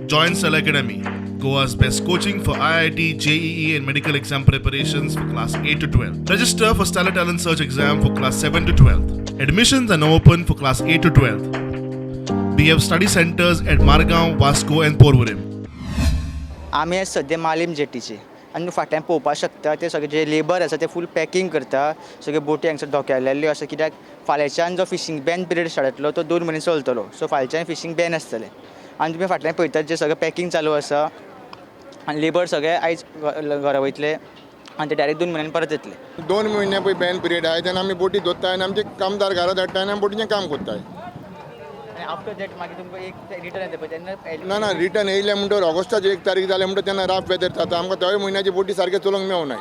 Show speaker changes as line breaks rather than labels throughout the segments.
Join Cell Academy, Goa's best coaching for IIT, JEE, and medical exam preparations for class 8 to 12. Register for Stellar Talent Search exam for class 7 to 12. Admissions are now open for class 8 to 12. We have study centers at Margaon, Vasco, and Porvorim.
आम्ही आज सध्या मालीम जेटीचे आनी फाटल्यान पळोवपाक शकता ते सगळे जे लेबर आसा ते फूल पॅकिंग करता सगळे बोटी हांगसर धोक्यालेल्यो आसा कित्याक फाल्यांच्यान जो फिशींग बॅन पिरियड स्टार्ट जातलो तो 2 म्हयने चलतलो सो फाल्यांच्यान फिशींग बॅन आसतलें आनी तुमी फाटल्यान पळयतात जे सगळे पॅकिंग चालू आसा आनी लेबर सगळे आयज घरा वयतले आनी ते डायरेक्ट 2 म्हयन्यांनी परत येतले
2 म्हयने पळय बॅन पिरियड आहा तेन्ना आमी बोटी धरता आनी आमचे कामदार घरा धाडटा आनी आमी बोटीचें काम करताय
आफ्टर दॅट मागीर तुमकां एक रिटर्न येता पळय तेन्ना
ना रिटर्न येयले म्हणटवर ऑगस्टाची 1 तारीख जाले म्हणटवर तेन्ना राफ वेदर जाता आमकां त्या म्हयन्याची बोटी सारके चलोवंक मेळनाय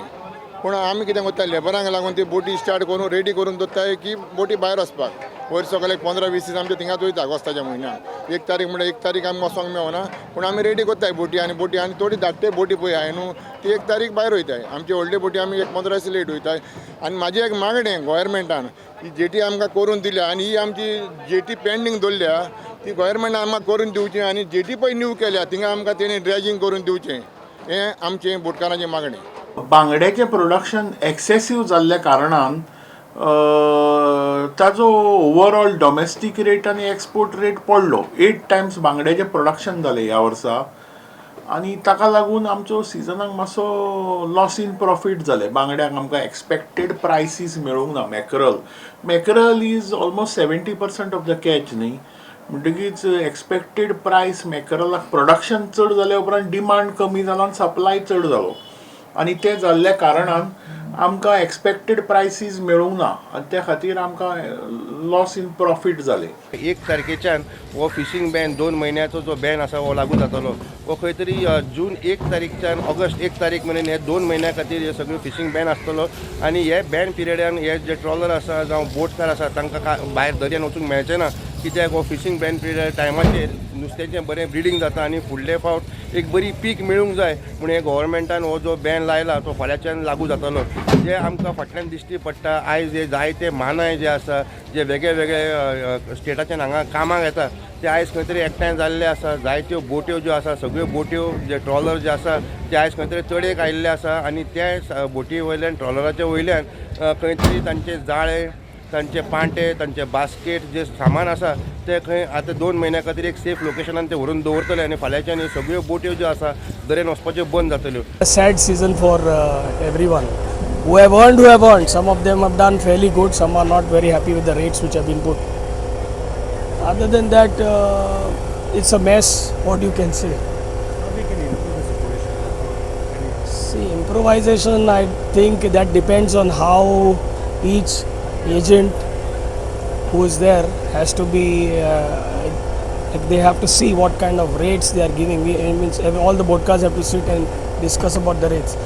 पूण आमी कितें करता लेबरांक लागून ती बोटी स्टार्ट करून रेडी करून दवरताय की बोटी भायर वचपाक वयर सकयल 15-20 दीस आमचे थिंगाच वयता ऑगस्टाच्या म्हयन्यान 1 तारीख म्हणल्यार 1 तारीख आमकां वचोंक मेळना पूण आमी रेडी करताय बोटी आनी थोडी धाकटे बोटी पळय आहाय न्हू ती 1 तारीख भायर वयताय आमची व्हडली बोटी आमी 15 दीस लेट वयताय आनी म्हाजी एक मागणें गोवोरमेंटान ही जेटी आमकां करून दिल्या आनी ही आमची जेटी पेंडींग दवरल्या ती गोवोरमेंटान आमकां करून दिवची आनी जेटी पळय न्यू केल्या थिंगा आमकां तेणी ड्रेजिंग करून दिवचें हें आमचें बोटकारांचें मागणें
बांगड्याचें प्रोडक्शन एक्सेसीव जाल्ल्या कारणान ताजो ओवरऑल डॉमेस्टीक रेट आनी एक्सपोर्ट रेट पडलो 8 टायम्स बांगड्याचें प्रोडक्शन जालें ह्या वर्सा आनी ताका लागून आमचो सिजनाक मातसो लॉस इन प्रॉफीट जालें बांगड्याक आमकां एक्सपेक्टेड प्रायसीस मेळूंक ना mackerel is almost 70% of the catch न्ही म्हणटकीच एक्सपेक्टेड प्रायस मॅकरलाक प्रोडक्शन चड जाल्या उपरांत डिमांड कमी जालो आनी सप्लाय चड जालो आनी ते जाल्ल्या कारणान आमकां एक्सपेक्टेड प्रायसीस मेळूंक ना आनी त्या खातीर आमकां लॉस इन प्रॉफीट जालें
1 तारखेच्यान हो फिशींग बॅन 2 म्हयन्याचो जो बॅन आसा हो लागू जातलो हो खंय तरी जून 1 तारीखच्यान ऑगस्ट 1 तारीख मेरेन हे 2 म्हयन्या खातीर हे सगळो फिशींग बॅन आसतलो आनी हे बॅन पिरियडान हे जे ट्रॉलर आसा जावं बोटकार आसा तांकां भायर दर्यान वचूंक मेळचें ना कित्याक हो फिशींग बॅन पिरियड टायमाचेर नुस्त्याचें बरें ब्रिडींग जाता आनी फुडले फावट एक बरी पीक मेळूंक जाय म्हूण हे गोवोरमेंटान हो जो बॅन लायला तो फाल्यांच्यान लागू जातलो जे आमकां फाटल्यान दिश्टी पडटा आयज हे जायते मानाय जे आसा जे वेगळे वेगळे स्टेटाच्यान हांगा कामाक येता ते आयज खंय तरी एकठांय जाल्ले आसा जायत्यो बोट्यो ज्यो आसा सगळ्यो बोट्यो जे ट्रॉलर जे आसा ते आयज खंय तरी चडयेक आयिल्ले आसा आनी त्या बोटी वयल्यान ट्रॉलराच्या वयल्यान खंय तरी तांचे जाळे तांचे पांटे तांचे बास्केट जे सामान आसा ते खंय आतां 2 म्हयन्या खातीर एक सेफ लोकेशनान ते व्हरून दवरतले आनी फाल्यांच्यान ह्यो सगळ्यो बोट्यो ज्यो आसा दर्यान वचपाच्यो बंद जातल्यो
sad season for everyone who have earned. Some of them have done fairly good, some are not very happy with the rates which have been put. Other than that, it's a mess, what you can say.
How we can improve the situation?
See, improvisation, I think that depends on how each agent who is there has to be, like they have to see what kind of rates they are giving. All the boat cars have to sit and discuss about the rates.